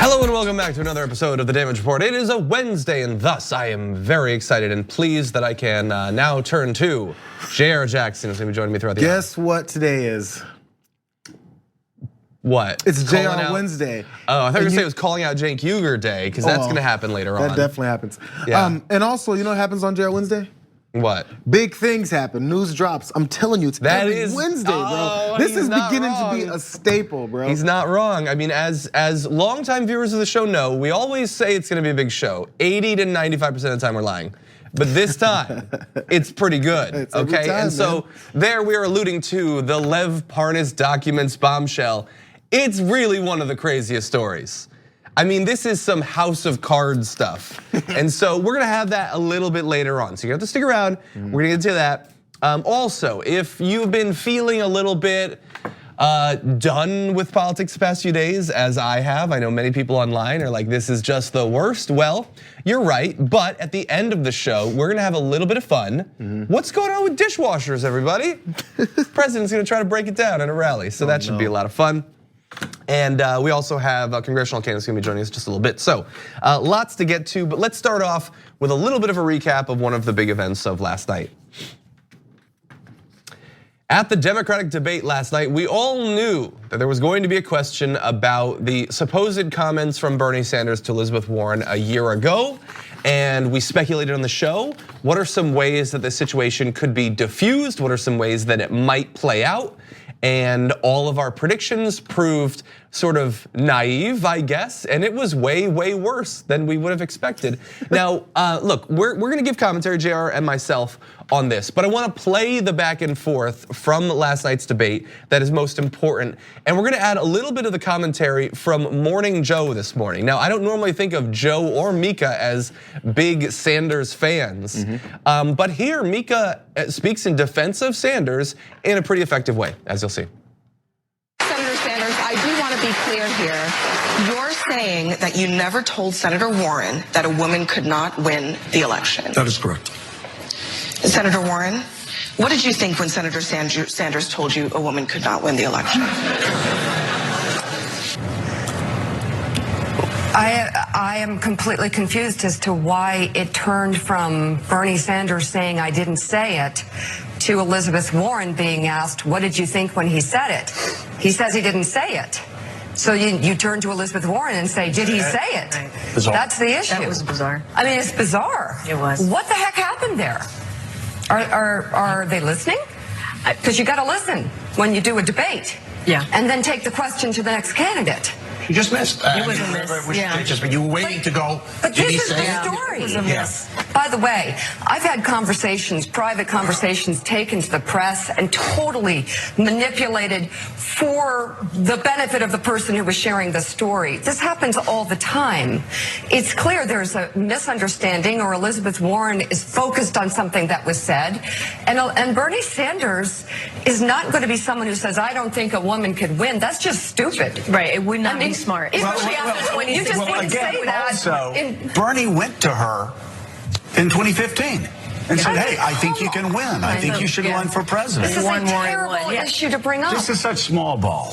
Hello and welcome back to another episode of The Damage Report. It is a Wednesday and thus I am very excited and pleased that I can now turn to Jayar Jackson, who's gonna be joining me throughout the Guess what today is? What? It's Jayar Wednesday. Oh, I thought you were gonna say it was calling out Cenk Uygur Day, because that's gonna happen later on. That definitely happens. Yeah. And also, you know what happens on Jayar Wednesday? What? Big things happen, news drops. I'm telling you, it's every Wednesday, bro. This is beginning to be a staple, bro. He's not wrong. I mean, as longtime viewers of the show know, we always say it's gonna be a big show. 80 to 95% of the time we're lying. But this time, it's pretty good, it's every okay? time, And so there we are alluding to the Lev Parnas documents bombshell. It's really one of the craziest stories. I mean, this is some House of Cards stuff. And so we're gonna have that a little bit later on. So you have to stick around, we're gonna get to that. Also, if you've been feeling a little bit done with politics the past few days, as I have, I know many people online are like, this is just the worst. Well, you're right, but at the end of the show, we're gonna have a little bit of fun. What's going on with dishwashers, everybody? President's gonna try to break it down at a rally, so that should be a lot of fun. And we also have congressional candidates gonna be joining us just a little bit. So lots to get to, but let's start off with a little bit of a recap of one of the big events of last night. At the Democratic debate last night, we all knew that there was going to be a question about the supposed comments from Bernie Sanders to Elizabeth Warren a year ago. And we speculated on the show, what are some ways that the situation could be diffused? What are some ways that it might play out? And all of our predictions proved sort of naive, I guess, and it was way, way worse than we would have expected. Now, look, we're gonna give commentary, Jayar and myself, on this, but I wanna play the back and forth from last night's debate that is most important, and we're gonna add a little bit of the commentary from Morning Joe this morning. Now, I don't normally think of Joe or Mika as big Sanders fans, but here Mika speaks in defense of Sanders in a pretty effective way, as you'll see. Senator Sanders, I do want to be clear here. You're saying that you never told Senator Warren that a woman could not win the election. That is correct. Senator Warren, what did you think when Senator Sanders told you a woman could not win the election? I am completely confused as to why it turned from Bernie Sanders saying I didn't say it to Elizabeth Warren being asked, what did you think when he said it? He says he didn't say it. So you turn to Elizabeth Warren and say, did he say it? Bizarre. That's the issue. That was bizarre. I mean, it's bizarre. It was. What the heck happened there? Are they listening? Because you got to listen when you do a debate. Yeah. And then take the question to the next candidate. You just missed. It was a miss, yeah. But you were waiting to go. But Did this he is say the it? story. It was a miss. By the way, I've had conversations, private conversations taken to the press and totally manipulated for the benefit of the person who was sharing the story. This happens all the time. It's clear there's a misunderstanding or Elizabeth Warren is focused on something that was said. And Bernie Sanders is not going to be someone who says, I don't think a woman could win. That's just stupid. Right, it would not be smart. You just didn't say that. Also, Bernie went to her in 2015 and said, hey, I think you can win. I think you should run for president. This is a terrible issue to bring up. This is such small ball.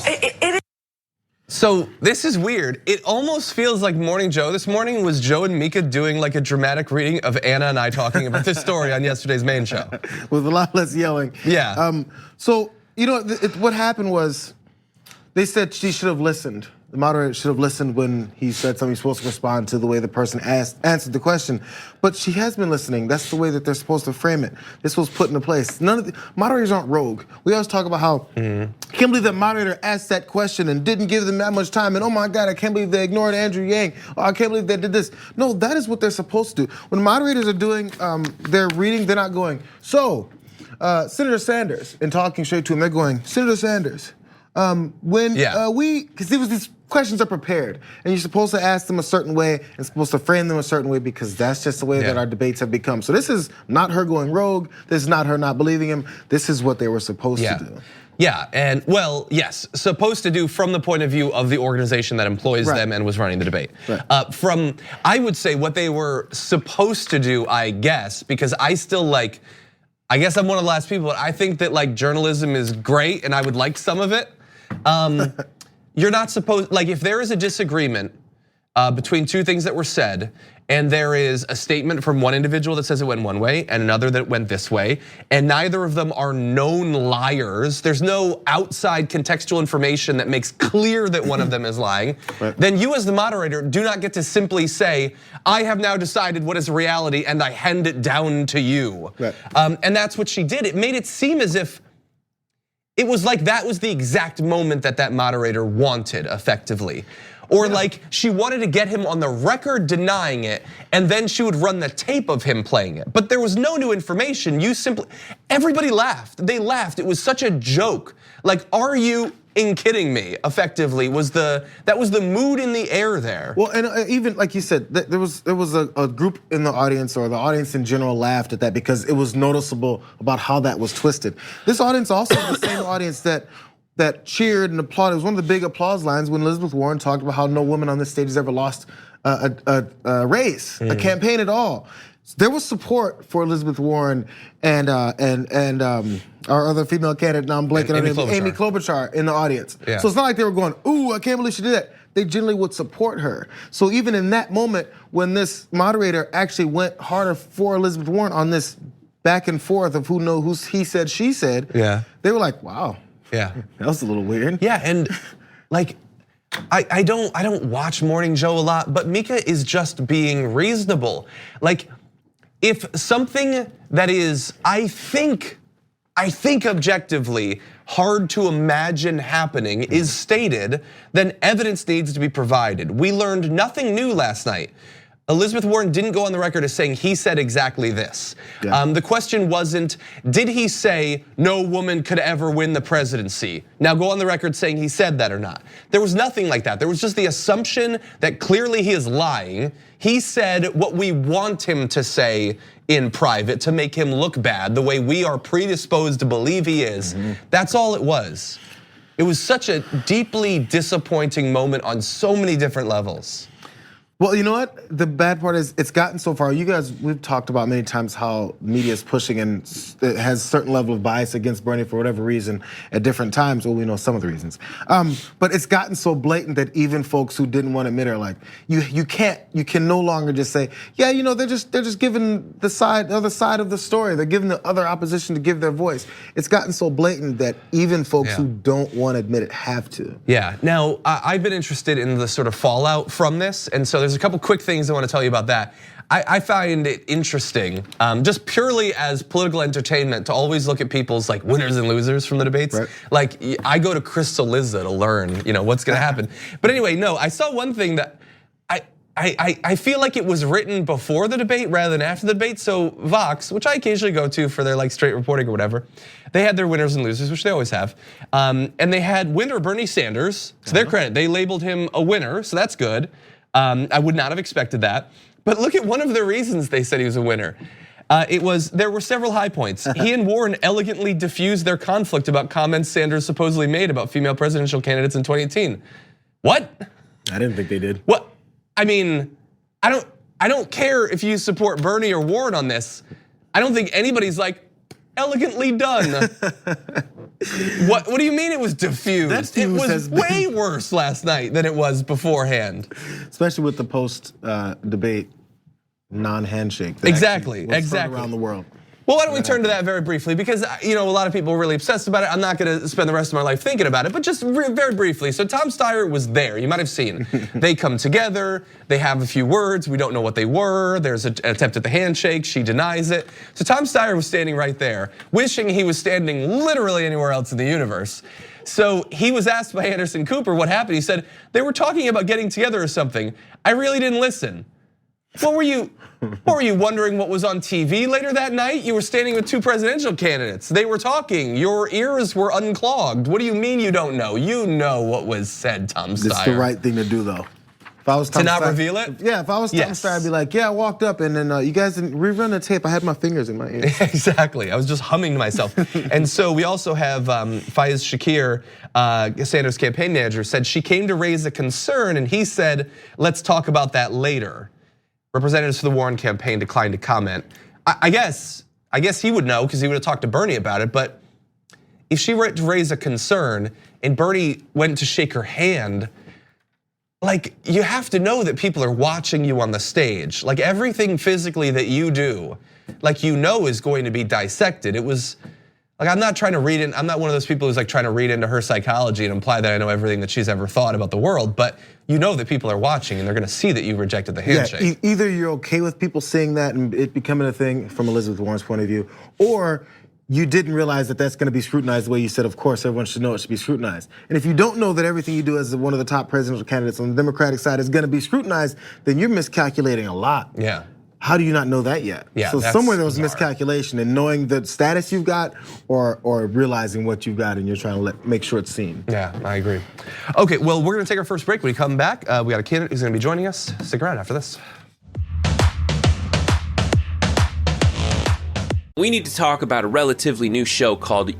So this is weird. It almost feels like Morning Joe this morning was Joe and Mika doing like a dramatic reading of Anna and I talking about this story on yesterday's main show. With a lot less yelling. Yeah. So, you know, what happened was they said she should have listened. The moderator should have listened when he said something. He's supposed to respond to the way the person answered the question. But she has been listening. That's the way that they're supposed to frame it. This was put into place. None of the moderators aren't rogue. We always talk about how I can't believe that moderator asked that question and didn't give them that much time. And oh my God, I can't believe they ignored Andrew Yang. Oh, I can't believe they did this. No, that is what they're supposed to do. When moderators are doing their reading, they're not going, so Senator Sanders, and talking straight to him, they're going, Senator Sanders, because these questions are prepared, and you're supposed to ask them a certain way and supposed to frame them a certain way because that's just the way that our debates have become. So this is not her going rogue. This is not her not believing him. This is what they were supposed to do. Yeah, and well, yes, supposed to do from the point of view of the organization that employs them and was running the debate. From, I would say what they were supposed to do, I guess, because I still I guess I'm one of the last people, but I think that journalism is great and I would like some of it. You're not supposed, if there is a disagreement between two things that were said, and there is a statement from one individual that says it went one way and another that went this way, and neither of them are known liars, there's no outside contextual information that makes clear that one of them is lying, then you as the moderator do not get to simply say, I have now decided what is reality and I hand it down to you. And that's what she did. It made it seem as if it was like that was the exact moment that that moderator wanted, effectively. Or like she wanted to get him on the record denying it, and then she would run the tape of him playing it. But there was no new information. Everybody laughed. They laughed. It was such a joke. Like, are you kidding me? Effectively, that was the mood in the air there. Well, and even like you said, there was a group in the audience, or the audience in general, laughed at that because it was noticeable about how that was twisted. This audience also the same audience that cheered and applauded. It was one of the big applause lines when Elizabeth Warren talked about how no woman on this stage has ever lost a race, a campaign at all. There was support for Elizabeth Warren and our other female candidate, now I'm blanking on her name, Amy Klobuchar, in the audience. Yeah. So it's not like they were going, ooh, I can't believe she did that. They generally would support her. So even in that moment, when this moderator actually went harder for Elizabeth Warren on this back and forth of who's he said, she said, they were like, wow. Yeah, that was a little weird. Yeah, and like, I don't watch Morning Joe a lot, but Mika is just being reasonable. Like, if something that is, I think objectively hard to imagine happening is stated, then evidence needs to be provided. We learned nothing new last night. Elizabeth Warren didn't go on the record as saying he said exactly this. The question wasn't, did he say no woman could ever win the presidency? Now go on the record saying he said that or not. There was nothing like that. There was just the assumption that clearly he is lying. He said what we want him to say in private to make him look bad, the way we are predisposed to believe he is. That's all it was. It was such a deeply disappointing moment on so many different levels. Well, you know what? The bad part is it's gotten so far. You guys, we've talked about many times how media is pushing and it has a certain level of bias against Bernie for whatever reason at different times. Well, we know some of the reasons. But it's gotten so blatant that even folks who didn't want to admit it are like, you can no longer just say, yeah, they're just giving the other side of the story. They're giving the other opposition to give their voice. It's gotten so blatant that even folks who don't want to admit it have to. Yeah. Now I've been interested in the sort of fallout from this, and so there's a couple quick things I want to tell you about that. I find it interesting, just purely as political entertainment, to always look at people's like winners and losers from the debates. Like I go to Crystal Lizza to learn, what's gonna happen. But anyway, no, I saw one thing that I feel like it was written before the debate rather than after the debate. So Vox, which I occasionally go to for their like straight reporting or whatever, they had their winners and losers, which they always have. And they had winner Bernie Sanders, to their credit, they labeled him a winner, so that's good. I would not have expected that. But look at one of the reasons they said he was a winner. There were several high points. He and Warren elegantly diffused their conflict about comments Sanders supposedly made about female presidential candidates in 2018. What? I didn't think they did. What? I mean, I don't care if you support Bernie or Warren on this. I don't think anybody's like, elegantly done. What do you mean it was diffused? It was way worse last night than it was beforehand. Especially with the post-debate non-handshake. Exactly. Around the world. Well, why don't we turn to that very briefly, because a lot of people are really obsessed about it. I'm not gonna spend the rest of my life thinking about it, but just very briefly. So Tom Steyer was there, you might have seen. They come together, they have a few words, we don't know what they were. There's an attempt at the handshake, she denies it. So Tom Steyer was standing right there, wishing he was standing literally anywhere else in the universe. So he was asked by Anderson Cooper what happened. He said, they were talking about getting together or something. I really didn't listen. What were you wondering what was on TV later that night? You were standing with two presidential candidates. They were talking, your ears were unclogged. What do you mean you don't know? You know what was said, Tom Steyer. It's the right thing to do though. If I was Tom to not Steyer, reveal it? Yeah, if I was Tom Steyer, I'd be like, yeah, I walked up and then you guys didn't rerun the tape. I had my fingers in my ears. Exactly, I was just humming to myself. And so we also have Faiz Shakir, Sanders' campaign manager, said she came to raise a concern and he said, let's talk about that later. Representatives for the Warren campaign declined to comment. I guess he would know because he would have talked to Bernie about it, but if she were to raise a concern and Bernie went to shake her hand, like you have to know that people are watching you on the stage. Like everything physically that you do, like is going to be dissected. It was like, I'm not trying to read in, I'm not one of those people who's like trying to read into her psychology and imply that I know everything that she's ever thought about the world, but that people are watching and they're gonna see that you rejected the handshake. Yeah, either you're okay with people seeing that and it becoming a thing from Elizabeth Warren's point of view, or you didn't realize that that's gonna be scrutinized the way you said, of course, everyone should know it should be scrutinized. And if you don't know that everything you do as one of the top presidential candidates on the Democratic side is gonna be scrutinized, then you're miscalculating a lot. Yeah. How do you not know that yet? Yeah, so that's somewhere there was bizarre. miscalculation in knowing the status you've got or realizing what you've got and you're trying to make sure it's seen. Yeah, I agree. Okay, well, we're gonna take our first break. When we come back, we got a candidate who's gonna be joining us. Stick around after this. We need to talk about a relatively new show called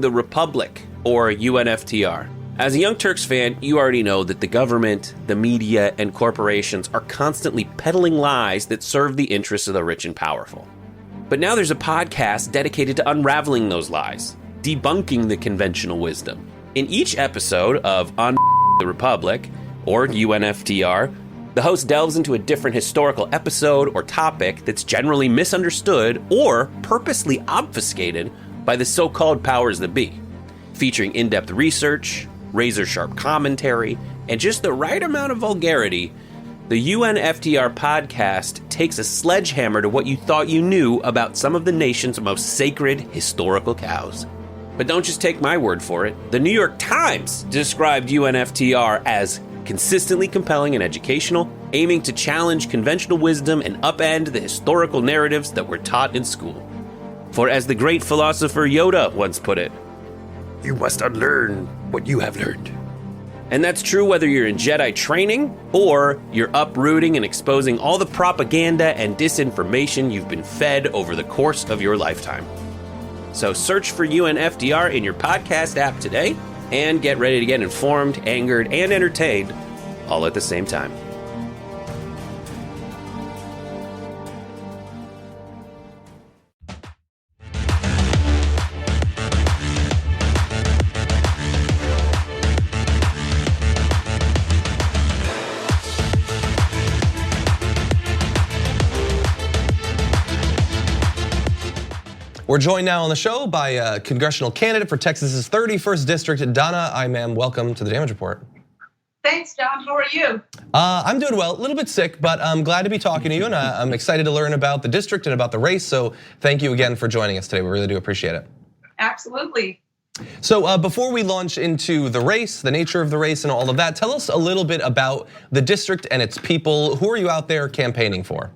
the Republic, or UNFTR. As a Young Turks fan, you already know that the government, the media, and corporations are constantly peddling lies that serve the interests of the rich and powerful. But now there's a podcast dedicated to unraveling those lies, debunking the conventional wisdom. In each episode of the Republic, or UNFTR, the host delves into a different historical episode or topic that's generally misunderstood or purposely obfuscated by the so-called powers that be, featuring in-depth research, razor-sharp commentary, and just the right amount of vulgarity. The UNFTR podcast takes a sledgehammer to what you thought you knew about some of the nation's most sacred historical cows. But don't just take my word for it. The New York Times described UNFTR as consistently compelling and educational, aiming to challenge conventional wisdom and upend the historical narratives that were taught in school. For as the great philosopher Yoda once put it, you must unlearn what you have learned. And that's true whether you're in Jedi training or you're uprooting and exposing all the propaganda and disinformation you've been fed over the course of your lifetime. So search for UNFTR in your podcast app today and get ready to get informed, angered, and entertained all at the same time. We're joined now on the show by a congressional candidate for Texas's 31st district, Donna Imam. Welcome to the Damage Report. Thanks, John. How are you? I'm doing well, a little bit sick, but I'm glad to be talking to you, and I'm excited to learn about the district and about the race, so thank you again for joining us today. We really do appreciate it. Absolutely. So before we launch into the race, the nature of the race and all of that, tell us a little bit about the district and its people. Who are you out there campaigning for?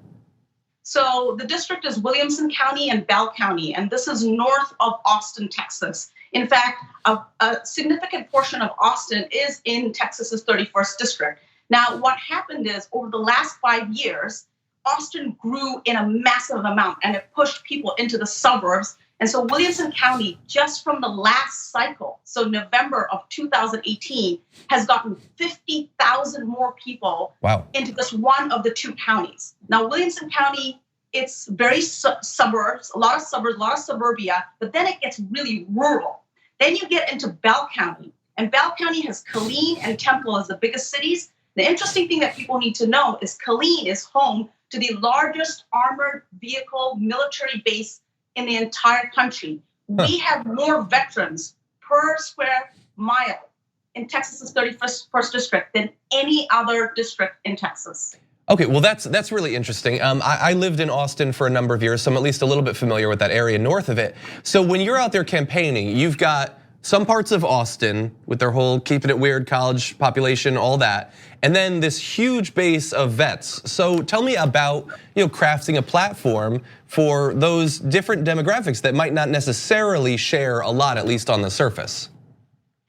So the district is Williamson County and Bell County, and this is north of Austin, Texas. In fact, a significant portion of Austin is in Texas's 31st district. Now, what happened is over the last 5 years, Austin grew in a massive amount and it pushed people into the suburbs. And so Williamson County, just from the last cycle, so November of 2018, has gotten 50,000 more people into this one of the two counties. Now, Williamson County, it's very suburbs, a lot of suburbia, but then it gets really rural. Then you get into Bell County, and Bell County has Killeen and Temple as the biggest cities. The interesting thing that people need to know is Killeen is home to the largest armored vehicle military base in the entire country. We have more veterans per square mile in Texas's 31st district than any other district in Texas. Okay, well that's really interesting. I lived in Austin for a number of years, so I'm at least a little bit familiar with that area north of it. So when you're out there campaigning, you've got some parts of Austin with their whole keeping it weird college population, all that, and then this huge base of vets. So tell me about crafting a platform for those different demographics that might not necessarily share a lot, at least on the surface.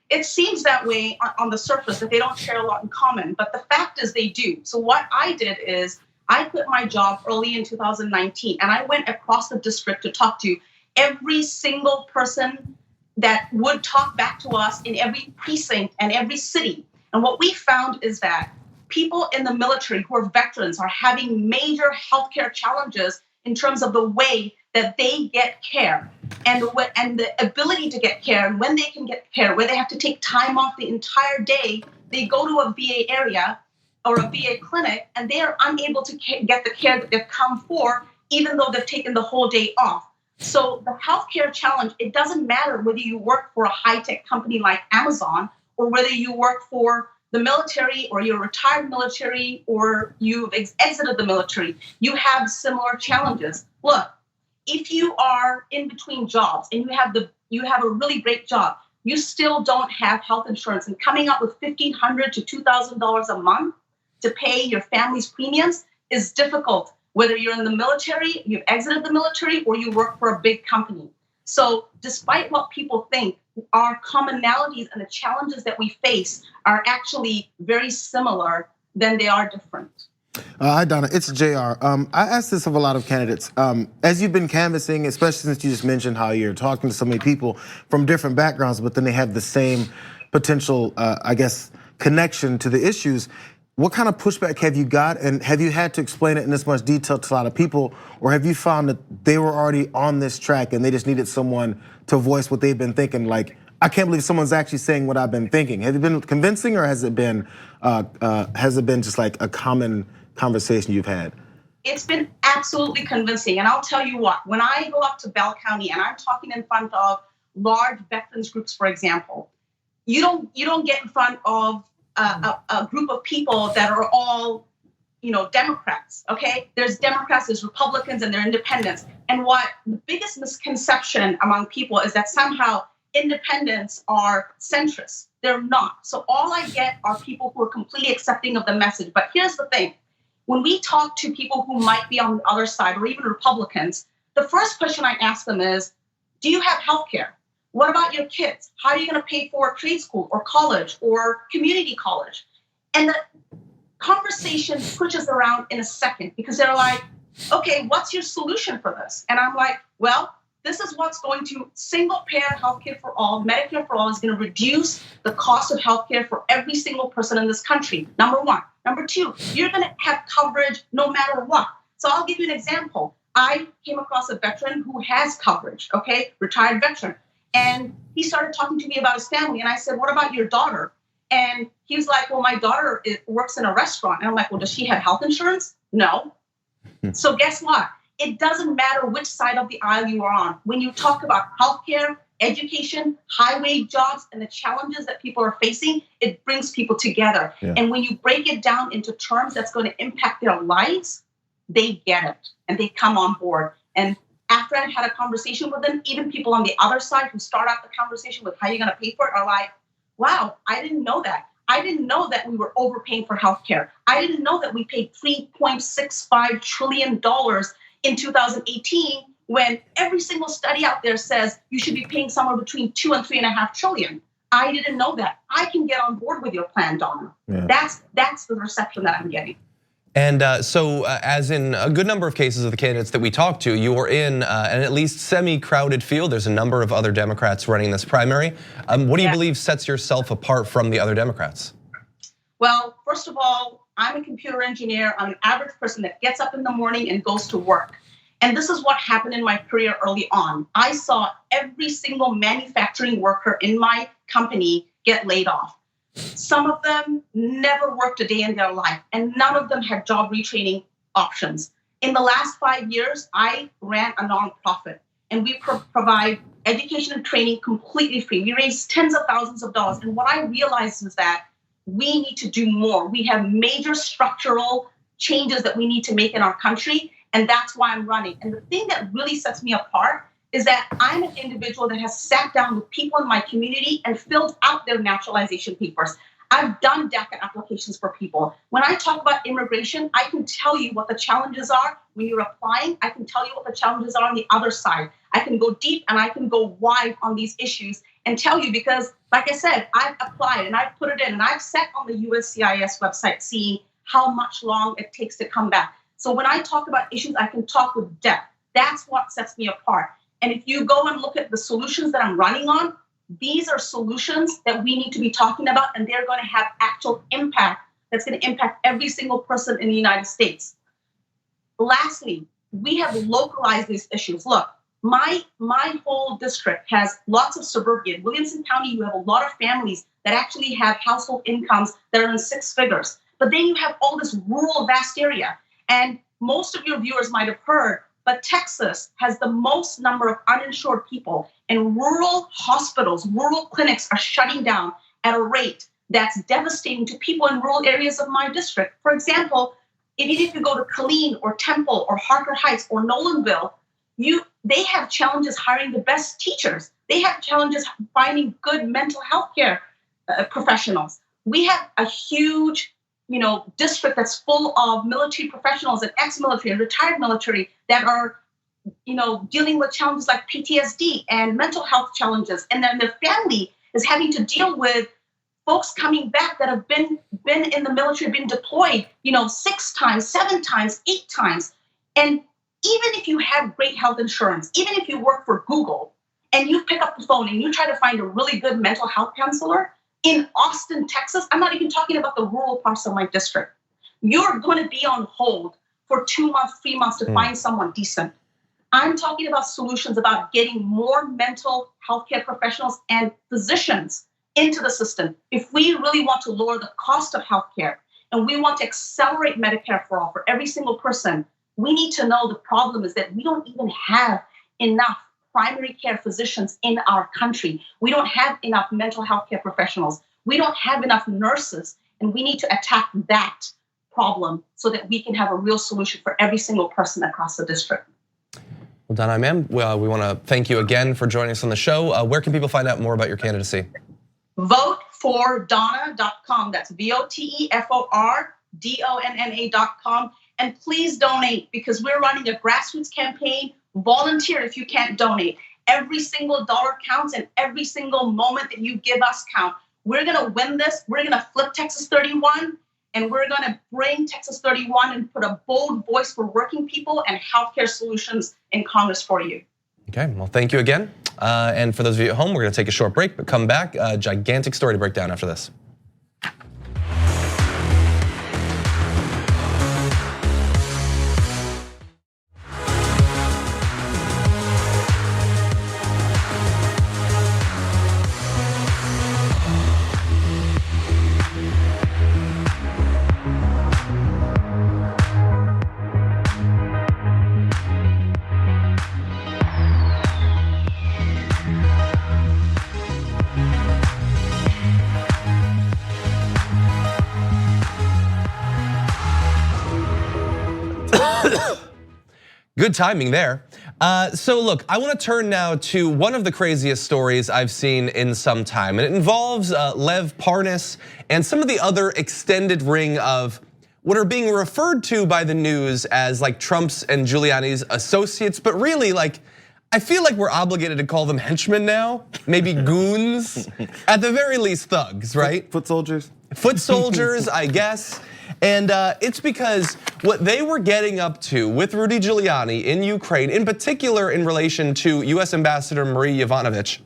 It seems that way on the surface, that they don't share a lot in common, but the fact is they do. So what I did is I quit my job early in 2019 and I went across the district to talk to every single person that would talk back to us in every precinct and every city. And what we found is that people in the military who are veterans are having major healthcare challenges in terms of the way that they get care and the ability to get care and when they can get care, where they have to take time off the entire day they go to a VA area or a VA clinic and they are unable to get the care that they've come for, even though they've taken the whole day off. So the healthcare challenge, it doesn't matter whether you work for a high-tech company like Amazon or whether you work for the military or you're retired military or you've exited the military, you have similar challenges. Look, if you are in between jobs and you have a really great job, you still don't have health insurance, and coming up with $1,500 to $2,000 a month to pay your family's premiums is difficult, whether you're in the military, you've exited the military, or you work for a big company. So despite what people think, our commonalities and the challenges that we face are actually very similar than they are different. Hi, Donna, it's Jayar. I asked this of a lot of candidates. As you've been canvassing, especially since you just mentioned how you're talking to so many people from different backgrounds, but then they have the same potential, I guess, connection to the issues. What kind of pushback have you got, and have you had to explain it in this much detail to a lot of people, or have you found that they were already on this track and they just needed someone to voice what they've been thinking? Like, I can't believe someone's actually saying what I've been thinking. Have you been convincing, or has it been just like a common conversation you've had? It's been absolutely convincing, and I'll tell you what. When I go up to Bell County and I'm talking in front of large veterans groups, for example, you don't get in front of a group of people that are all, Democrats, okay? There's Democrats, there's Republicans, and they're independents. And what the biggest misconception among people is that somehow independents are centrists. They're not. So all I get are people who are completely accepting of the message. But here's the thing. When we talk to people who might be on the other side, or even Republicans, the first question I ask them is, do you have health care? What about your kids? How are you going to pay for trade school or college or community college? And the conversation switches around in a second because they're like, okay, what's your solution for this? And I'm like, well, this is what's going to single payer healthcare for all, Medicare for all is going to reduce the cost of healthcare for every single person in this country. Number one. Number two, you're going to have coverage no matter what. So I'll give you an example. I came across a veteran who has coverage, okay, retired veteran. And he started talking to me about his family. And I said, what about your daughter? And he was like, well, my daughter works in a restaurant. And I'm like, well, does she have health insurance? No. So guess what? It doesn't matter which side of the aisle you are on. When you talk about healthcare, education, high-wage jobs, and the challenges that people are facing, it brings people together. Yeah. And when you break it down into terms that's going to impact their lives, they get it and they come on board. And after I've had a conversation with them, even people on the other side who start out the conversation with how you're going to pay for it are like, wow, I didn't know that. I didn't know that we were overpaying for healthcare. I didn't know that we paid $3.65 trillion in 2018 when every single study out there says you should be paying somewhere between 2 and 3.5 trillion. I didn't know that. I can get on board with your plan, Donna. Yeah. That's the reception that I'm getting. And so as in a good number of cases of the candidates that we talked to, you are in an at least semi-crowded field. There's a number of other Democrats running this primary. What do you believe sets yourself apart from the other Democrats? Well, first of all, I'm a computer engineer. I'm an average person that gets up in the morning and goes to work. And this is what happened in my career early on. I saw every single manufacturing worker in my company get laid off. Some of them never worked a day in their life, and none of them had job retraining options. In the last 5 years, I ran a nonprofit, and we provide education and training completely free. We raise tens of thousands of dollars. And what I realized is that we need to do more. We have major structural changes that we need to make in our country. And that's why I'm running. And the thing that really sets me apart is that I'm an individual that has sat down with people in my community and filled out their naturalization papers. I've done DACA applications for people. When I talk about immigration, I can tell you what the challenges are when you're applying. I can tell you what the challenges are on the other side. I can go deep and I can go wide on these issues and tell you because, like I said, I've applied and I've put it in and I've sat on the USCIS website seeing how much long it takes to come back. So when I talk about issues, I can talk with depth. That's what sets me apart. And if you go and look at the solutions that I'm running on, these are solutions that we need to be talking about, and they're going to have actual impact that's going to impact every single person in the United States. Lastly, we have localized these issues. Look, My whole district has lots of suburban. Williamson County, you have a lot of families that actually have household incomes that are in 6 figures. But then you have all this rural, vast area. And most of your viewers might have heard, but Texas has the most number of uninsured people, and rural hospitals, rural clinics are shutting down at a rate that's devastating to people in rural areas of my district. For example, if you go to Killeen or Temple or Harker Heights or Nolanville, they have challenges hiring the best teachers. They have challenges finding good mental health care professionals. We have a huge, district that's full of military professionals and ex-military and retired military that are, dealing with challenges like PTSD and mental health challenges. And then their family is having to deal with folks coming back that have been in the military, been deployed, 6 times, 7 times, 8 times. And even if you have great health insurance, even if you work for Google and you pick up the phone and you try to find a really good mental health counselor in Austin, Texas, I'm not even talking about the rural parts of my district. You're going to be on hold for 2 months, 3 months to find someone decent. I'm talking about solutions about getting more mental health care professionals and physicians into the system. If we really want to lower the cost of healthcare and we want to accelerate Medicare for all for every single person, we need to know the problem is that we don't even have enough primary care physicians in our country. We don't have enough mental health care professionals. We don't have enough nurses, and we need to attack that problem so that we can have a real solution for every single person across the district. Well, Donna Imam, we want to thank you again for joining us on the show. Where can people find out more about your candidacy? Votefordonna.com. That's VOTEFORDONNA.com. And please donate, because we're running a grassroots campaign. Volunteer if you can't donate. Every single dollar counts, and every single moment that you give us count. We're gonna win this. We're gonna flip Texas 31, and we're gonna bring Texas 31 and put a bold voice for working people and healthcare solutions in Congress for you. Okay, well, thank you again. And for those of you at home, we're gonna take a short break, but come back. A gigantic story to break down after this. Good timing there. So look, I want to turn now to one of the craziest stories I've seen in some time, and it involves Lev Parnas and some of the other extended ring of what are being referred to by the news as like Trump's and Giuliani's associates, but really like, I feel like we're obligated to call them henchmen now, maybe goons, at the very least thugs, right? Foot soldiers. Foot soldiers, I guess. And it's because what they were getting up to with Rudy Giuliani in Ukraine, in particular in relation to US Ambassador Marie Yovanovitch,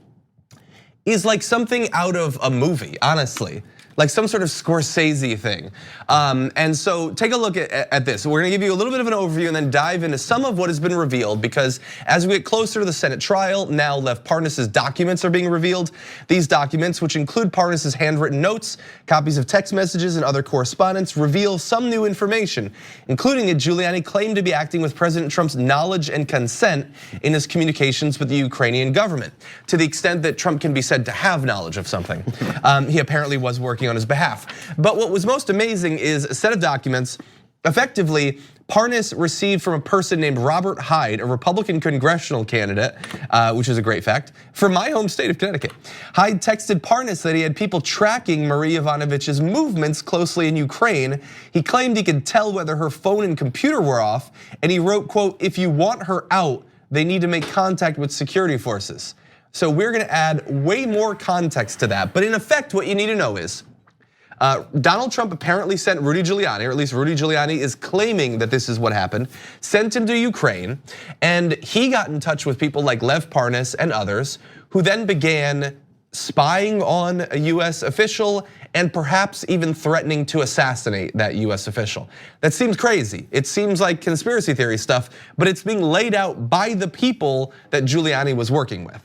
is like something out of a movie, honestly. Like some sort of Scorsese thing. And so take a look at this. We're gonna give you a little bit of an overview and then dive into some of what has been revealed, because as we get closer to the Senate trial, now Lev Parnas' documents are being revealed. These documents, which include Parnas' handwritten notes, copies of text messages and other correspondence, reveal some new information, including that Giuliani claimed to be acting with President Trump's knowledge and consent in his communications with the Ukrainian government, to the extent that Trump can be said to have knowledge of something. He apparently was working on his behalf. But what was most amazing is a set of documents, effectively, Parnas received from a person named Robert Hyde, a Republican congressional candidate, which is a great fact, from my home state of Connecticut. Hyde texted Parnas that he had people tracking Marie Yovanovitch's movements closely in Ukraine. He claimed he could tell whether her phone and computer were off, and he wrote, quote, "If you want her out, they need to make contact with security forces." So we're gonna add way more context to that. But in effect, what you need to know is, Donald Trump apparently sent Rudy Giuliani, or at least Rudy Giuliani is claiming that this is what happened, sent him to Ukraine, and he got in touch with people like Lev Parnas and others, who then began spying on a US official and perhaps even threatening to assassinate that US official. That seems crazy. It seems like conspiracy theory stuff, but it's being laid out by the people that Giuliani was working with.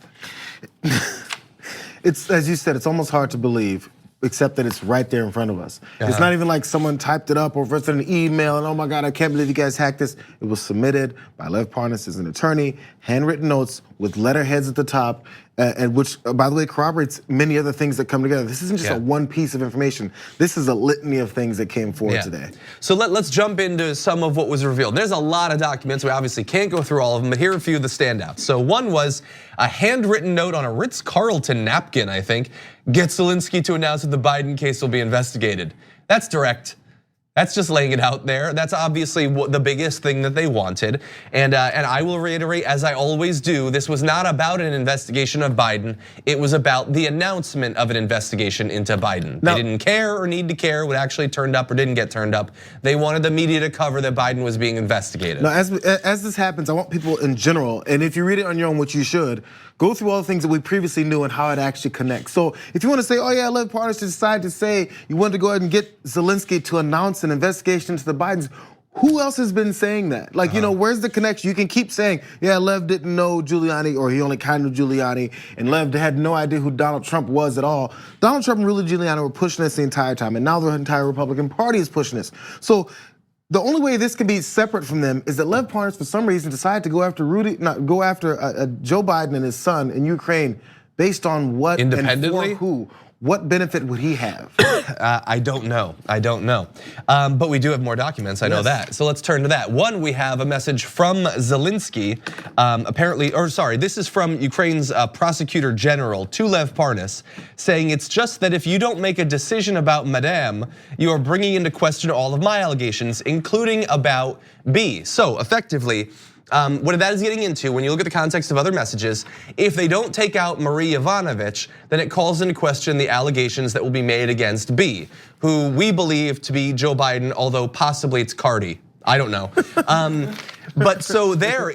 It's, as you said, it's almost hard to believe, except that it's right there in front of us. It's not even like someone typed it up or wrote an email and oh my God, I can't believe you guys hacked this. It was submitted by Lev Parnas as an attorney, handwritten notes with letterheads at the top, and which, by the way, corroborates many other things that come together. This isn't just a one piece of information. This is a litany of things that came forward today. So let's jump into some of what was revealed. There's a lot of documents. We obviously can't go through all of them, but here are a few of the standouts. So one was a handwritten note on a Ritz-Carlton napkin, I think, gets Zelensky to announce that the Biden case will be investigated. That's direct. That's just laying it out there. That's obviously the biggest thing that they wanted. And I will reiterate, as I always do, this was not about an investigation of Biden. It was about the announcement of an investigation into Biden. They didn't care or need to care what actually turned up or didn't get turned up. They wanted the media to cover that Biden was being investigated. Now, as this happens, I want people in general, and if you read it on your own, which you should, go through all the things that we previously knew and how it actually connects. So if you want to say, oh yeah, Lev Parnas decided to say you wanted to go ahead and get Zelensky to announce an investigation into the Bidens, who else has been saying that? Like, you know, where's the connection? You can keep saying, yeah, Lev didn't know Giuliani, or he only kind of knew Giuliani, and Lev had no idea who Donald Trump was at all. Donald Trump and Rudy Giuliani were pushing this the entire time, and now the entire Republican Party is pushing this. So the only way this can be separate from them is that Lev Parnas, for some reason, decided to go after Joe Biden and his son in Ukraine based on what independently? And for who? What benefit would he have? I don't know. But we do have more documents. I know that. So let's turn to that. One, we have a message from Zelensky, this is from Ukraine's prosecutor general to Lev Parnas, saying it's just that if you don't make a decision about Madame, you are bringing into question all of my allegations, including about B. So effectively, what that is getting into, when you look at the context of other messages, if they don't take out Marie Yovanovitch, then it calls into question the allegations that will be made against B, who we believe to be Joe Biden, although possibly it's Cardi. I don't know. But so there,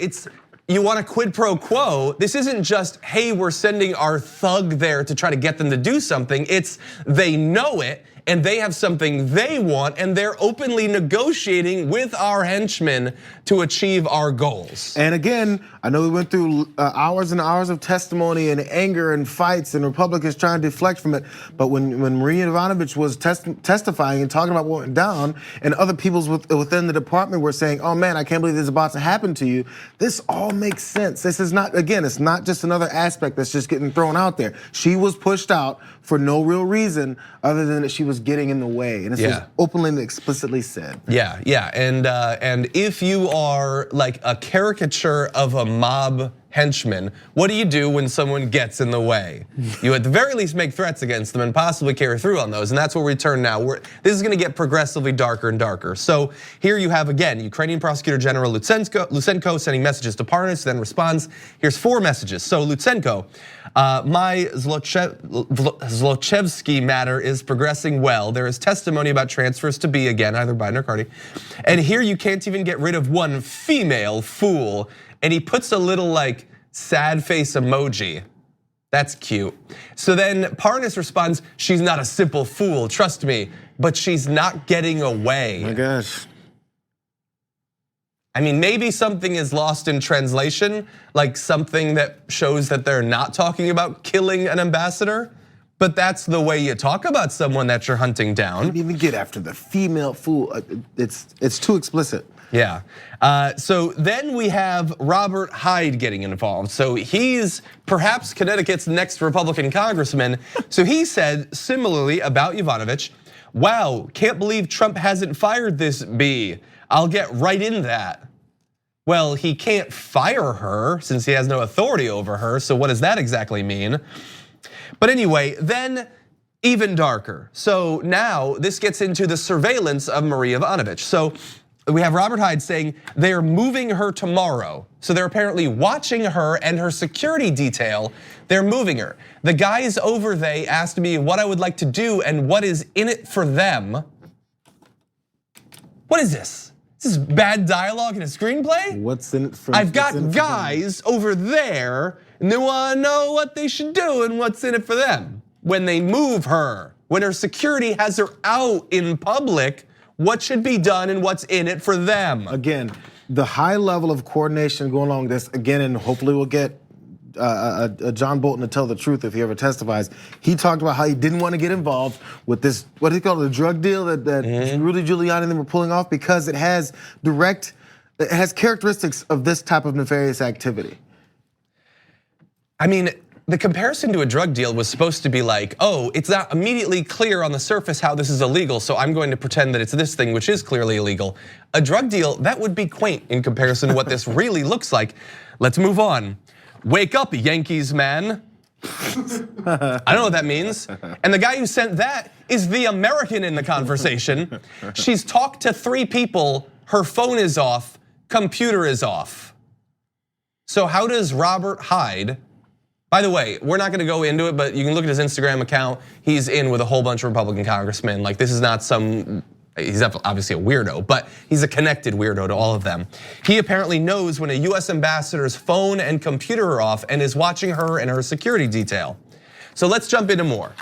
you want a quid pro quo. This isn't just, hey, we're sending our thug there to try to get them to do something. It's they know it, and they have something they want, and they're openly negotiating with our henchmen to achieve our goals. And again, I know we went through hours and hours of testimony and anger and fights, and Republicans trying to deflect from it. But when Maria Yovanovitch was testifying and talking about what went down, and other people within the department were saying, oh man, I can't believe this is about to happen to you. This all makes sense. This is not, again, it's not just another aspect that's just getting thrown out there. She was pushed out for no real reason other than that she was getting in the way, and this was openly and explicitly said. Yeah, and if you are like a caricature of a mob henchman, what do you do when someone gets in the way? You at the very least make threats against them and possibly carry through on those, and that's where we turn now. This is gonna get progressively darker and darker. So here you have, again, Ukrainian Prosecutor General Lutsenko sending messages to Parnas, then responds. Here's 4 messages. So Lutsenko, my Zlochevsky matter is progressing well. There is testimony about transfers to B, again, either Biden or Cardi. And here you can't even get rid of one female fool. And he puts a little like sad face emoji. That's cute. So then Parnas responds, she's not a simple fool, trust me, but she's not getting away. Oh my gosh. I mean, maybe something is lost in translation, like something that shows that they're not talking about killing an ambassador, but that's the way you talk about someone that you're hunting down. You didn't even get after the female fool. It's too explicit. Yeah, so then we have Robert Hyde getting involved. So he's perhaps Connecticut's next Republican congressman. So he said similarly about Yovanovitch, wow, can't believe Trump hasn't fired this B. I'll get right in that. Well, he can't fire her since he has no authority over her, so what does that exactly mean? But anyway, then even darker. So now this gets into the surveillance of Maria Yovanovitch. So we have Robert Hyde saying they're moving her tomorrow. So they're apparently watching her and her security detail, they're moving her. The guys over there asked me what I would like to do and what is in it for them. What is this? This is bad dialogue in a screenplay? What's in it for I've got guys over there and they wanna know what they should do and what's in it for them. When they move her, when her security has her out in public, what should be done and what's in it for them? Again, the high level of coordination going along with this, again, and hopefully we'll get John Bolton to tell the truth if he ever testifies. He talked about how he didn't want to get involved with this, what do you call it, a drug deal that Rudy Giuliani and them were pulling off because it has characteristics of this type of nefarious activity. I mean, the comparison to a drug deal was supposed to be like, oh, it's not immediately clear on the surface how this is illegal, so I'm going to pretend that it's this thing which is clearly illegal. A drug deal, that would be quaint in comparison to what this really looks like. Let's move on. Wake up, Yankees man. I don't know what that means. And the guy who sent that is the American in the conversation. She's talked to 3 people, her phone is off, computer is off. So how does Robert Hyde, by the way, we're not gonna go into it, but you can look at his Instagram account. He's in with a whole bunch of Republican congressmen. Like, this is not he's obviously a weirdo, but he's a connected weirdo to all of them. He apparently knows when a US ambassador's phone and computer are off and is watching her and her security detail. So let's jump into more.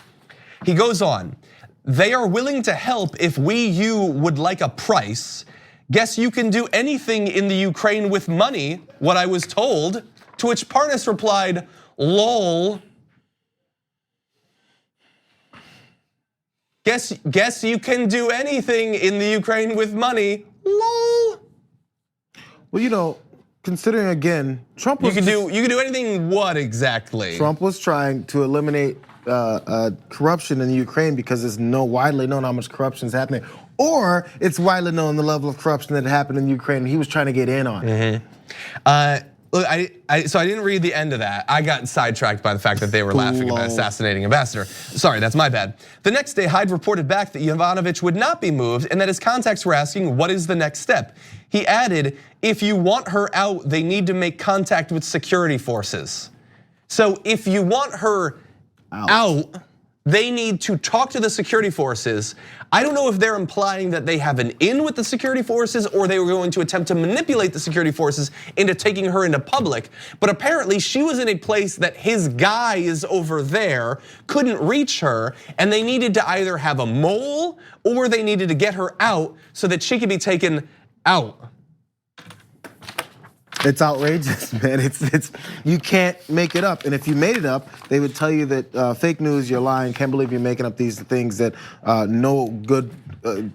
He goes on, they are willing to help if you would like a price. Guess you can do anything in the Ukraine with money, what I was told. To which Parnas replied, lol. Guess you can do anything in the Ukraine with money, lol. Well, you know, considering again, Trump was you can do anything. What exactly? Trump was trying to eliminate corruption in the Ukraine because it's widely known how much corruption is happening, or it's widely known the level of corruption that happened in Ukraine. And he was trying to get in on it. Look, so I didn't read the end of that. I got sidetracked by the fact that they were laughing about assassinating ambassador. Sorry, that's my bad. The next day, Hyde reported back that Yovanovitch would not be moved and that his contacts were asking, what is the next step? He added, if you want her out, they need to make contact with security forces. So if you want her out, they need to talk to the security forces. I don't know if they're implying that they have an in with the security forces or they were going to attempt to manipulate the security forces into taking her into public. But apparently she was in a place that his guys over there couldn't reach her, and they needed to either have a mole or they needed to get her out so that she could be taken out. It's outrageous, man. It's you can't make it up. And if you made it up, they would tell you that fake news, you're lying, can't believe you're making up these things that no good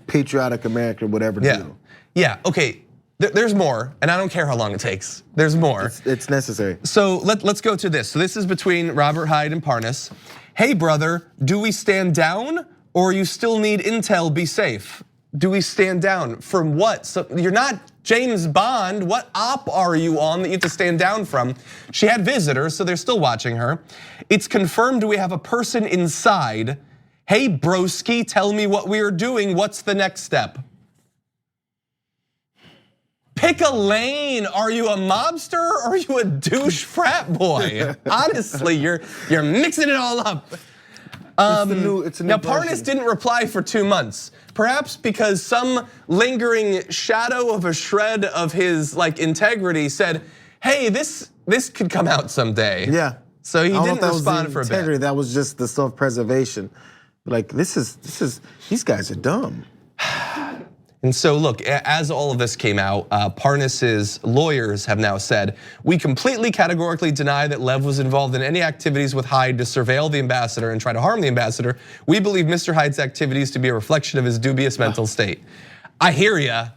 patriotic American would ever do. Yeah, okay, there's more, and I don't care how long it takes. There's more. It's necessary. So let's go to this. So this is between Robert Hyde and Parnas. Hey brother, do we stand down or you still need intel, be safe? Do we stand down from what? So you're not James Bond, what op are you on that you have to stand down from? She had visitors, so they're still watching her. It's confirmed we have a person inside. Hey broski, tell me what we are doing, what's the next step? Pick a lane, are you a mobster or are you a douche frat boy? Honestly, you're mixing it all up. It's a new now Parnas didn't reply for 2 months. Perhaps because some lingering shadow of a shred of his integrity said, hey, this could come out someday. Yeah. So he didn't respond for a bit. That was just the self-preservation. Like these guys are dumb. And so look, as all of this came out, Parnas's lawyers have now said, we completely categorically deny that Lev was involved in any activities with Hyde to surveil the ambassador and try to harm the ambassador. We believe Mr. Hyde's activities to be a reflection of his dubious mental state. I hear ya.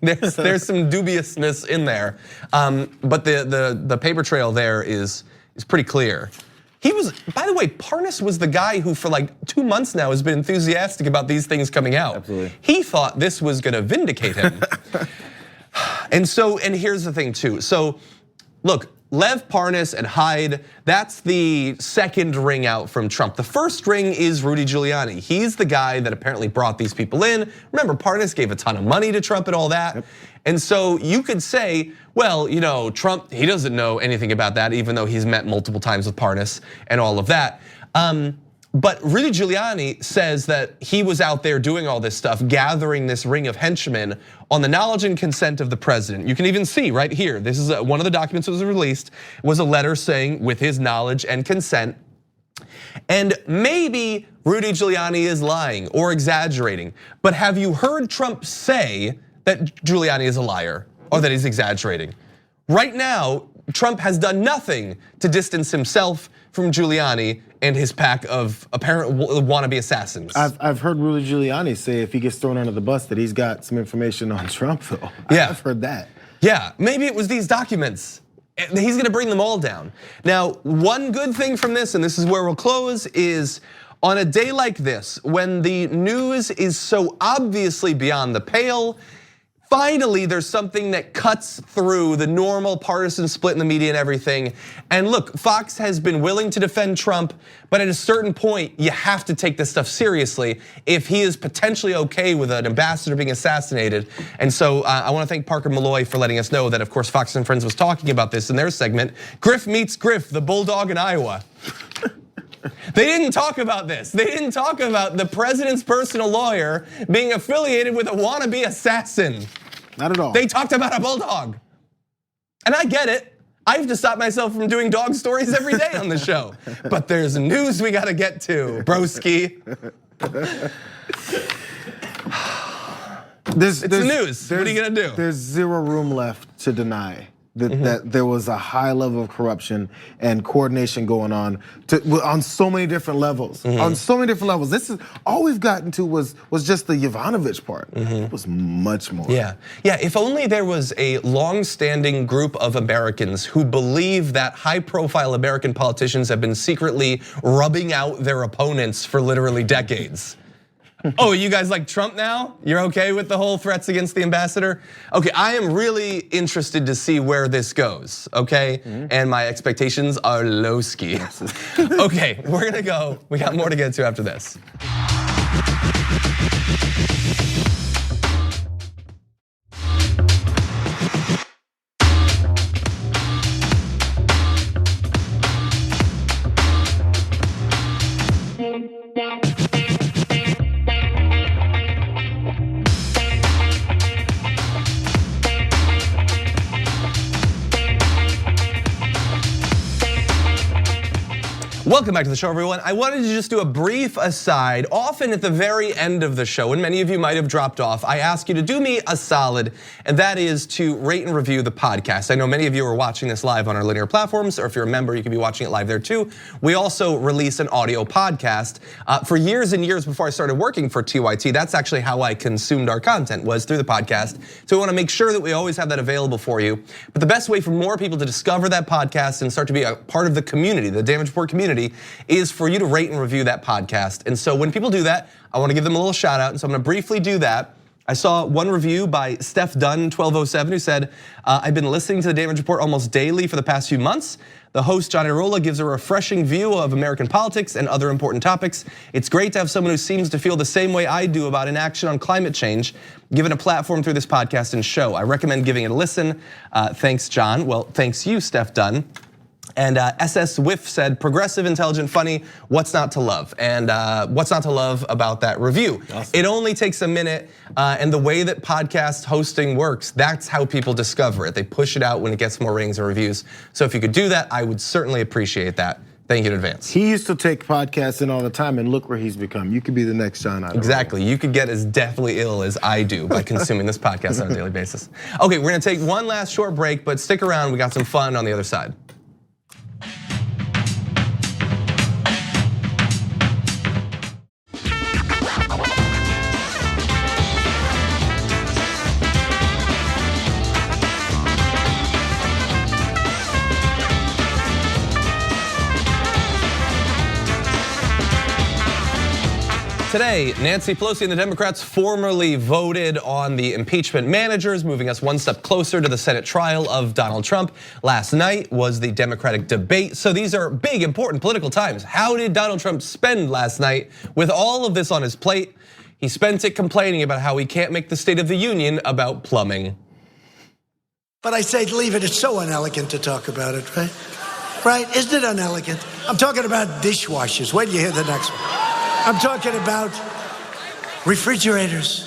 There's some dubiousness in there. But the paper trail there is pretty clear. He was, by the way, Parnas was the guy who for 2 months now has been enthusiastic about these things coming out. Absolutely. He thought this was gonna vindicate him. And here's the thing too. So look, Lev Parnas and Hyde, that's the second ring out from Trump. The first ring is Rudy Giuliani. He's the guy that apparently brought these people in. Remember, Parnas gave a ton of money to Trump and all that. Yep. And so you could say, well, Trump, he doesn't know anything about that, even though he's met multiple times with Parnas and all of that. But Rudy Giuliani says that he was out there doing all this stuff, gathering this ring of henchmen on the knowledge and consent of the president. You can even see right here, this is one of the documents that was released, was a letter saying with his knowledge and consent. And maybe Rudy Giuliani is lying or exaggerating, but have you heard Trump say that Giuliani is a liar or that he's exaggerating? Right now, Trump has done nothing to distance himself from Giuliani and his pack of apparent wannabe assassins. I've heard Rudy Giuliani say if he gets thrown under the bus that he's got some information on Trump though. Yeah. I've heard that. Yeah, maybe it was these documents. He's gonna bring them all down. Now, one good thing from this, and this is where we'll close, is on a day like this, when the news is so obviously beyond the pale, finally, there's something that cuts through the normal partisan split in the media and everything. And look, Fox has been willing to defend Trump, but at a certain point, you have to take this stuff seriously if he is potentially okay with an ambassador being assassinated. And so I want to thank Parker Malloy for letting us know that, of course, Fox and Friends was talking about this in their segment. Griff meets Griff, the bulldog in Iowa. They didn't talk about this. They didn't talk about the president's personal lawyer being affiliated with a wannabe assassin. Not at all. They talked about a bulldog. And I get it. I have to stop myself from doing dog stories every day on the show. But there's news we gotta get to, broski. It's the news. What are you gonna do? There's zero room left to deny that there was a high level of corruption and coordination going on so many different levels. On so many different levels. This is all we've gotten to was just the Yovanovitch part. It was much more. Yeah, if only there was a long-standing group of Americans who believe that high-profile American politicians have been secretly rubbing out their opponents for literally decades. Oh, you guys like Trump now? You're okay with the whole threats against the ambassador? Okay, I am really interested to see where this goes, okay? And my expectations are low-ski. Okay, we're gonna go. We got more to get to after this. Welcome back to the show, everyone. I wanted to just do a brief aside. Often at the very end of the show, and many of you might have dropped off, I ask you to do me a solid, and that is to rate and review the podcast. I know many of you are watching this live on our linear platforms, or if you're a member, you can be watching it live there too. We also release an audio podcast. For years and years before I started working for TYT, that's actually how I consumed our content, was through the podcast. So we wanna make sure that we always have that available for you. But the best way for more people to discover that podcast and start to be a part of the community, the Damage Report community, is for you to rate and review that podcast. And so when people do that, I wanna give them a little shout out, and so I'm gonna briefly do that. I saw one review by Steph Dunn 1207 who said, I've been listening to the Damage Report almost daily for the past few months. The host, John Irola, gives a refreshing view of American politics and other important topics. It's great to have someone who seems to feel the same way I do about inaction on climate change, given a platform through this podcast and show. I recommend giving it a listen. Thanks, John. Well, thanks you, Steph Dunn. And SS Whiff said, progressive, intelligent, funny, what's not to love? And what's not to love about that review? Awesome. It only takes a minute, and the way that podcast hosting works, that's how people discover it. They push it out when it gets more ratings and reviews. So if you could do that, I would certainly appreciate that. Thank you in advance. He used to take podcasts in all the time, and look where he's become. You could be the next John Irola. Exactly, you could get as deathly ill as I do by consuming this podcast on a daily basis. Okay, we're gonna take one last short break, but stick around, we got some fun on the other side. Today, Nancy Pelosi and the Democrats formally voted on the impeachment managers, moving us one step closer to the Senate trial of Donald Trump. Last night was the Democratic debate, so these are big, important political times. How did Donald Trump spend last night with all of this on his plate? He spent it complaining about how he can't make the State of the Union about plumbing. But I say leave it, it's so inelegant to talk about it, right? right? Isn't it unelegant? I'm talking about dishwashers. Wait till you hear the next one. I'm talking about refrigerators.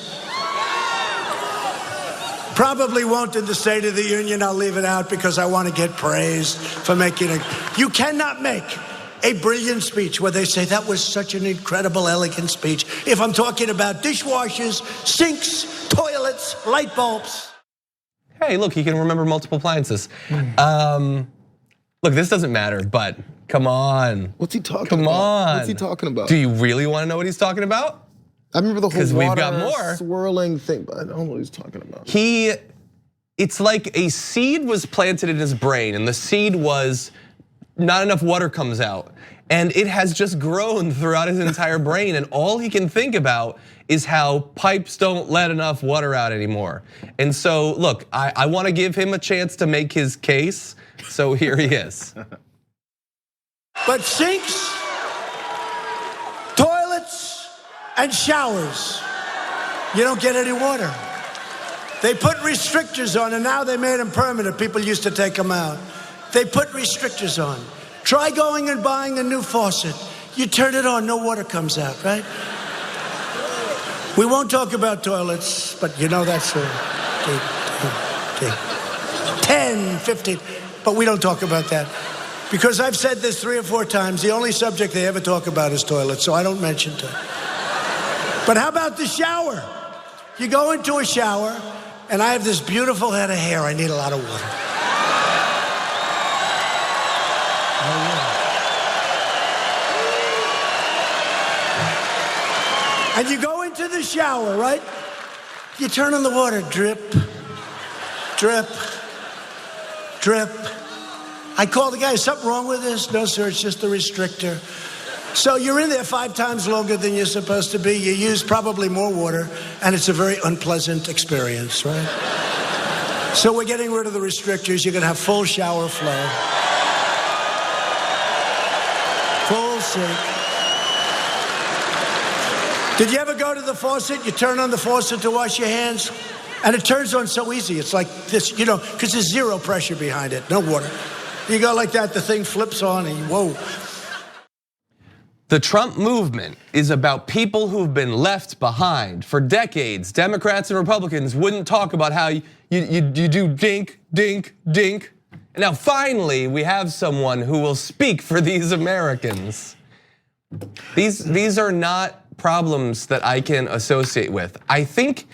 Probably won't in the State of the Union. I'll leave it out because I want to get praised for making it. You cannot make a brilliant speech where they say that was such an incredible, elegant speech if I'm talking about dishwashers, sinks, toilets, light bulbs. Hey, look, he can remember multiple appliances. Look, this doesn't matter, but come on. What's he talking Come about? on. What's he talking about? Do you really want to know what he's talking about? I remember the whole 'Cause we've water got more. swirling thing, but I don't know what he's talking about. It's like a seed was planted in his brain, and the seed was not enough water comes out. And it has just grown throughout his entire brain, and all he can think about is how pipes don't let enough water out anymore. And so, look, I want to give him a chance to make his case, so here he is. But sinks, toilets, and showers, you don't get any water. They put restrictors on, and now they made them permanent. People used to take them out. They put restrictors on. Try going and buying a new faucet. You turn it on, no water comes out, right? We won't talk about toilets, but you know that's 10, 15, but we don't talk about that. Because I've said this 3 or 4 times, the only subject they ever talk about is toilets, so I don't mention it. But how about the shower? You go into a shower, and I have this beautiful head of hair, I need a lot of water. And you go into the shower, right? You turn on the water, drip, drip, drip. I call the guy, is something wrong with this? No, sir, it's just a restrictor. So you're in there 5 times longer than you're supposed to be. You use probably more water, and it's a very unpleasant experience, right? So we're getting rid of the restrictors. You're gonna have full shower flow. Full sink. Did you ever go to the faucet? You turn on the faucet to wash your hands, and it turns on so easy. It's like this, you know, because there's zero pressure behind it, no water. You go like that, the thing flips on, and whoa. The Trump movement is about people who've been left behind. For decades, Democrats and Republicans wouldn't talk about how you do dink, dink, dink. And now finally, we have someone who will speak for these Americans. These are not problems that I can associate with. I think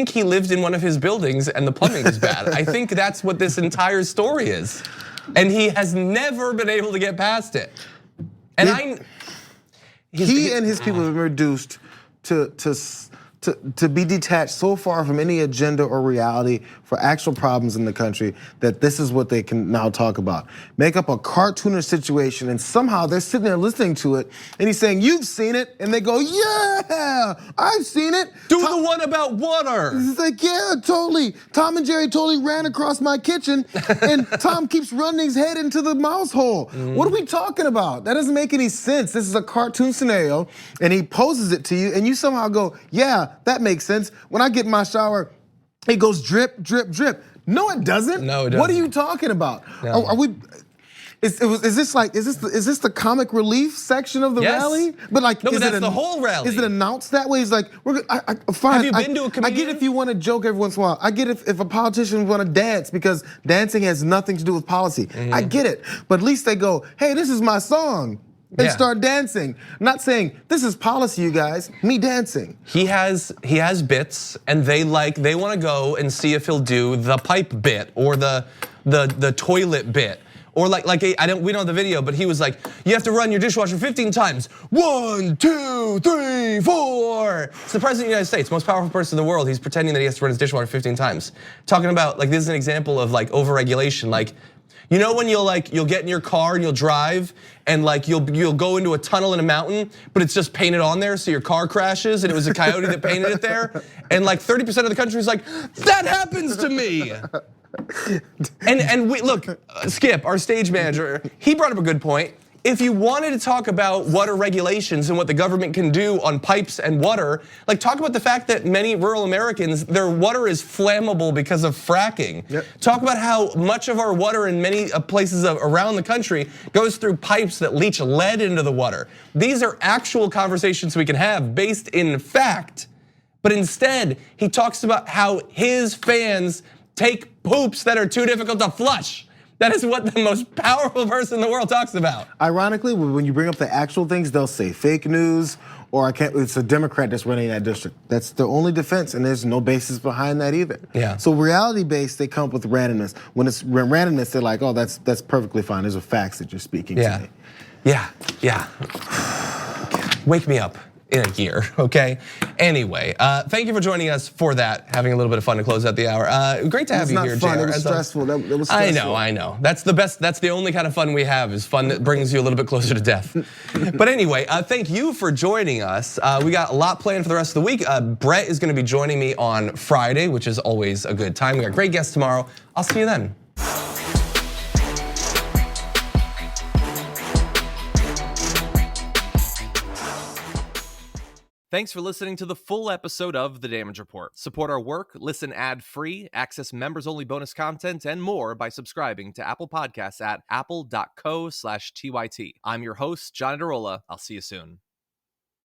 he lived in one of his buildings and the plumbing is bad. I think that's what this entire story is. And he has never been able to get past it. And he and his people have been reduced to be detached so far from any agenda or reality for actual problems in the country that this is what they can now talk about. Make up a cartoonish situation, and somehow they're sitting there listening to it, and he's saying, "You've seen it," and they go, "Yeah, I've seen it." Do the one about water. He's like, "Yeah, totally. Tom and Jerry totally ran across my kitchen, and Tom keeps running his head into the mouse hole." What are we talking about? That doesn't make any sense. This is a cartoon scenario, and he poses it to you, and you somehow go, "Yeah, that makes sense. When I get in my shower, it goes drip, drip, drip." No, it doesn't. No, it doesn't. What are you talking about? No. Are we? Is this the comic relief section of the rally? But like, no, is but that's it the whole rally. Is it announced that way? He's like, fine. Have you been to a comedian? I get if you want to joke every once in a while. I get if a politician want to dance because dancing has nothing to do with policy. I get it. But at least they go, "Hey, this is my song." And start dancing. Not saying, "This is policy, you guys." Me dancing. He has bits, and they want to go and see if he'll do the pipe bit or the toilet bit. Or we don't know the video, but he was like, "You have to run your dishwasher 15 times. 1, 2, 3, 4. It's the president of the United States, most powerful person in the world. He's pretending that he has to run his dishwasher 15 times. Talking about this is an example of overregulation. You know when you'll get in your car and you'll drive and you'll go into a tunnel in a mountain, but it's just painted on there, so your car crashes and it was a coyote that painted it there, and 30% of the country is like, "That happens to me." And we look, Skip, our stage manager, he brought up a good point. if you wanted to talk about water regulations and what the government can do on pipes and water, like talk about the fact that many rural Americans, their water is flammable because of fracking. Yep. Talk about how much of our water in many places around the country goes through pipes that leach lead into the water. These are actual conversations we can have based in fact. But instead, he talks about how his fans take poops that are too difficult to flush. That is what the most powerful person in the world talks about. Ironically, when you bring up the actual things, they'll say fake news or it's a Democrat that's running that district. That's the only defense, and there's no basis behind that either. Yeah. So reality-based, they come up with randomness. When it's randomness, they're like, oh, that's perfectly fine. Those are facts that you're speaking to me. Yeah. Wake me up in a year, okay? Anyway, thank you for joining us for that, having a little bit of fun to close out the hour. Great to have you here, Jayar. Jayar. It was stressful. That was stressful. I know. That's the best. That's the only kind of fun we have is fun that brings you a little bit closer to death. But anyway, thank you for joining us. We got a lot planned for the rest of the week. Brett is going to be joining me on Friday, which is always a good time. We got great guests tomorrow. I'll see you then. Thanks for listening to the full episode of The Damage Report. Support our work, listen ad-free, access members-only bonus content, and more by subscribing to Apple Podcasts at apple.co/TYT. I'm your host, John Darola. I'll see you soon.